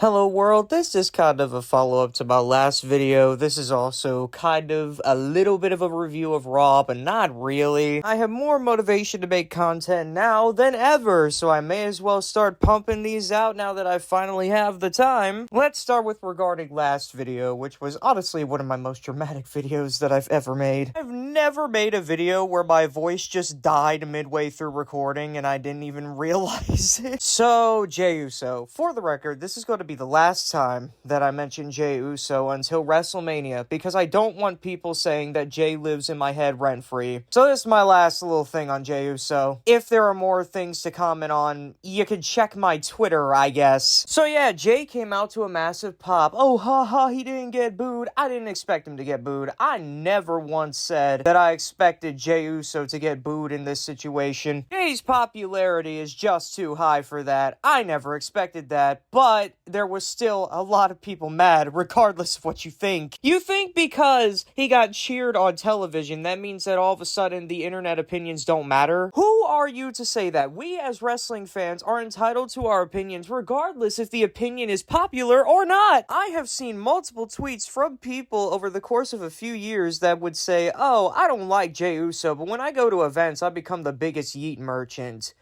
Hello world, this is kind of a follow-up to my last video. This is also kind of a little bit of a review of Raw, but not really. I have more motivation to make content now than ever, so I may as well start pumping these out now that I finally have the time. Let's start with regarding last video, which was honestly one of my most dramatic videos that I've ever made. I've never made a video where my voice just died midway through recording and I didn't even realize it. So, Jey Uso. For the record, this is going to be the last time that I mention Jey Uso until WrestleMania, because I don't want people saying that Jey lives in my head rent-free. So this is my last little thing on Jey Uso. If there are more things to comment on, you can check my Twitter, I guess. So yeah, Jey came out to a massive pop. Oh, haha, he didn't get booed. I didn't expect him to get booed. I never once said that I expected Jey Uso to get booed in this situation. Jey's popularity is just too high for that. I never expected that, but there was still a lot of people mad, regardless of what you think. You think because he got cheered on television, that means that all of a sudden the internet opinions don't matter? Who are you to say that? We as wrestling fans are entitled to our opinions, regardless if the opinion is popular or not. I have seen multiple tweets from people over the course of a few years that would say, oh, I don't like Jey Uso, but when I go to events, I become the biggest yeet merchant.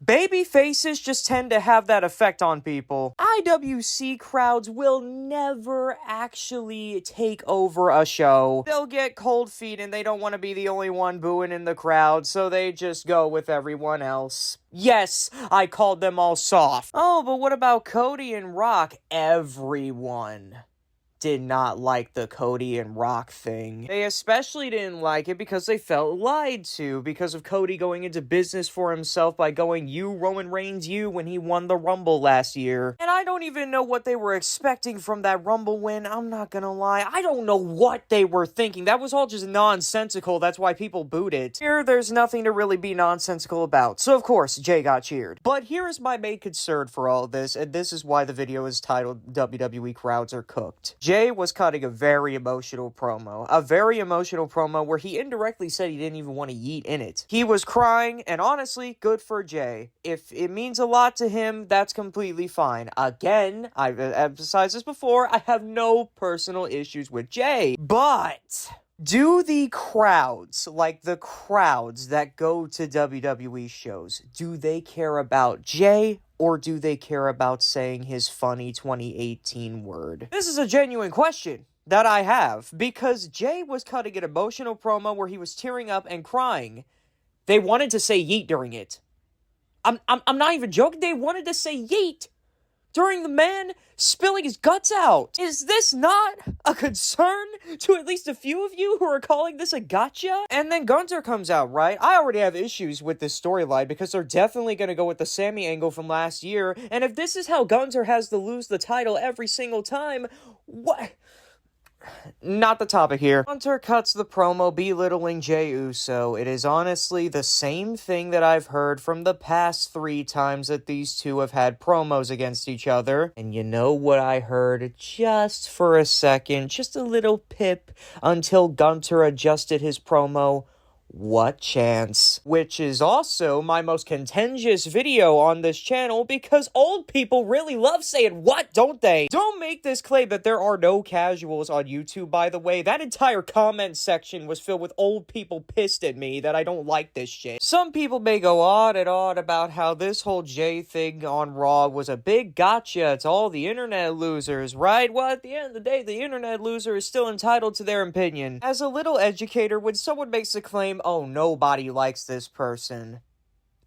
Baby faces just tend to have that effect on people. IWC crowds will never actually take over a show. They'll get cold feet and they don't want to be the only one booing in the crowd, so they just go with everyone else. Yes, I called them all soft. Oh, but what about Cody and Rock? Everyone did not like the Cody and Rock thing. They especially didn't like it because they felt lied to because of Cody going into business for himself by going, you, Roman Reigns, you, when he won the Rumble last year. And I don't even know what they were expecting from that Rumble win. I'm not gonna lie. I don't know what they were thinking. That was all just nonsensical. That's why people booed it. Here, there's nothing to really be nonsensical about. So, of course, Jey got cheered. But here is my main concern for all this, and this is why the video is titled WWE Crowds Are Cooked. Jey was cutting a very emotional promo. A very emotional promo where he indirectly said he didn't even want to yeet in it. He was crying, and honestly, good for Jey. If it means a lot to him, that's completely fine. Again, I've emphasized this before, I have no personal issues with Jey. But do the crowds, like the crowds that go to WWE shows, do they care about Jey? Or do they care about saying his funny 2018 word? This is a genuine question that I have, because Jey was cutting an emotional promo where he was tearing up and crying. They wanted to say yeet during it. I'm not even joking. They wanted to say yeet during the man spilling his guts out. Is this not a concern to at least a few of you who are calling this a gotcha? And then Gunther comes out, right? I already have issues with this storyline because they're definitely going to go with the Sammy angle from last year. And if this is how Gunther has to lose the title every single time, what? Not the topic here. Gunther cuts the promo belittling Jey Uso. It is honestly the same thing that I've heard from the past 3 times that these two have had promos against each other. And you know what I heard just for a second? Just a little pip until Gunther adjusted his promo. What chance? Which is also my most contentious video on this channel because old people really love saying what, don't they? Don't make this claim that there are no casuals on YouTube, by the way. That entire comment section was filled with old people pissed at me that I don't like this shit. Some people may go on and on about how this whole Jey thing on Raw was a big gotcha. It's all the internet losers, right? Well, at the end of the day, the internet loser is still entitled to their opinion. As a little educator, when someone makes a claim, oh, nobody likes this person,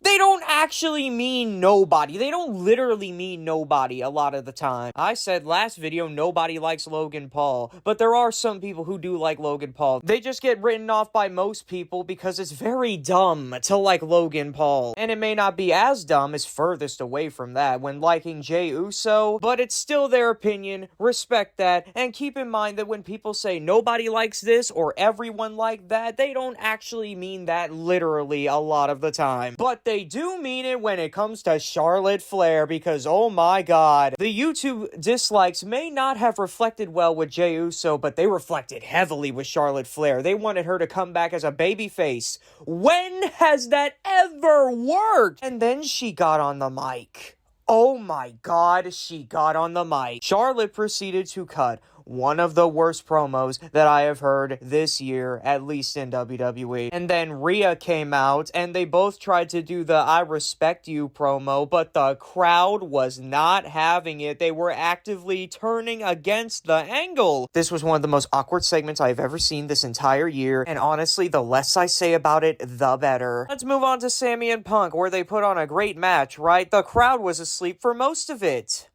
they don't actually mean nobody. They don't literally mean nobody a lot of the time. I said last video, nobody likes Logan Paul, but there are some people who do like Logan Paul. They just get written off by most people because it's very dumb to like Logan Paul. And it may not be as dumb as furthest away from that when liking Jey Uso, but it's still their opinion. Respect that. And keep in mind that when people say nobody likes this or everyone like that, they don't actually mean that literally a lot of the time. But they do mean it when it comes to Charlotte Flair because, oh my god, the YouTube dislikes may not have reflected well with Jey Uso, but they reflected heavily with Charlotte Flair. They wanted her to come back as a babyface. When has that ever worked? And then she got on the mic. Oh my god, she got on the mic. Charlotte proceeded to cut one of the worst promos that I have heard this year, at least in WWE. And then Rhea came out, and they both tried to do the I respect you promo, but the crowd was not having it. They were actively turning against the angle. This was one of the most awkward segments I've ever seen this entire year, and honestly, the less I say about it, the better. Let's move on to Sami and Punk, where they put on a great match, right? The crowd was asleep for most of it.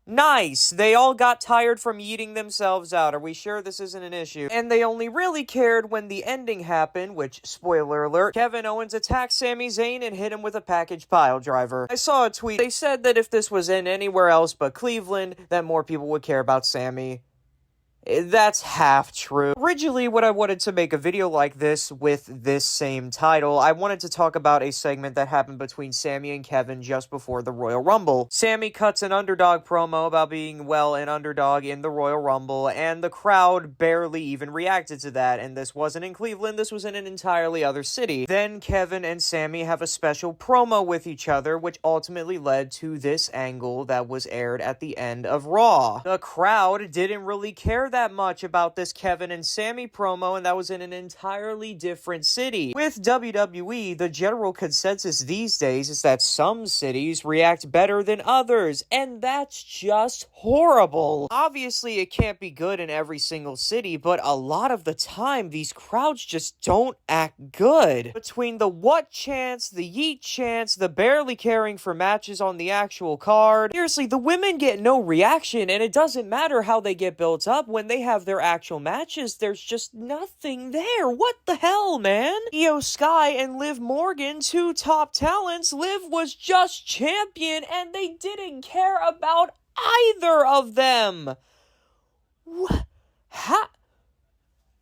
Nice. They all got tired from eating themselves out. Are we sure this isn't an issue? And they only really cared when the ending happened, which, spoiler alert, Kevin Owens attacked Sami Zayn and hit him with a package pile driver. I saw a tweet. They said that if this was in anywhere else but Cleveland, that more people would care about Sami. That's half true. Originally, what I wanted to make a video like this with this same title, I wanted to talk about a segment that happened between Sami and Kevin just before the Royal Rumble. Sami cuts an underdog promo about being, well, an underdog in the Royal Rumble, and the crowd barely even reacted to that, and this wasn't in Cleveland, this was in an entirely other city. Then Kevin and Sami have a special promo with each other, which ultimately led to this angle that was aired at the end of Raw. The crowd didn't really care that much about this Kevin and Sami promo, and that was in an entirely different city. With WWE, the general consensus these days is that some cities react better than others, and that's just horrible. Obviously, it can't be good in every single city, but a lot of the time, these crowds just don't act good. Between the what chants, the yeet chants, the barely caring for matches on the actual card, seriously, the women get no reaction, and it doesn't matter how they get built up. When they have their actual matches, there's just nothing there. What the hell, man? Io Sky and Liv Morgan, two top talents. Liv was just champion, and they didn't care about either of them. What? How?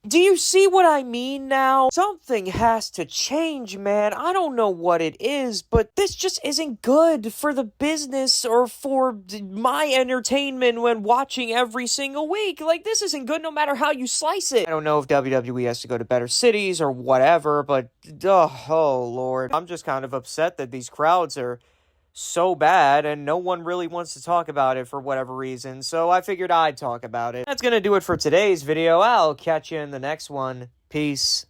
Do you see what I mean now? Something has to change, man. I don't know what it is, but this just isn't good for the business or for my entertainment when watching every single week. Like, this isn't good no matter how you slice it. I don't know if WWE has to go to better cities or whatever, but oh Lord. I'm just kind of upset that these crowds are so bad, and no one really wants to talk about it for whatever reason, so I figured I'd talk about it. That's gonna do it for today's video. I'll catch you in the next one. Peace.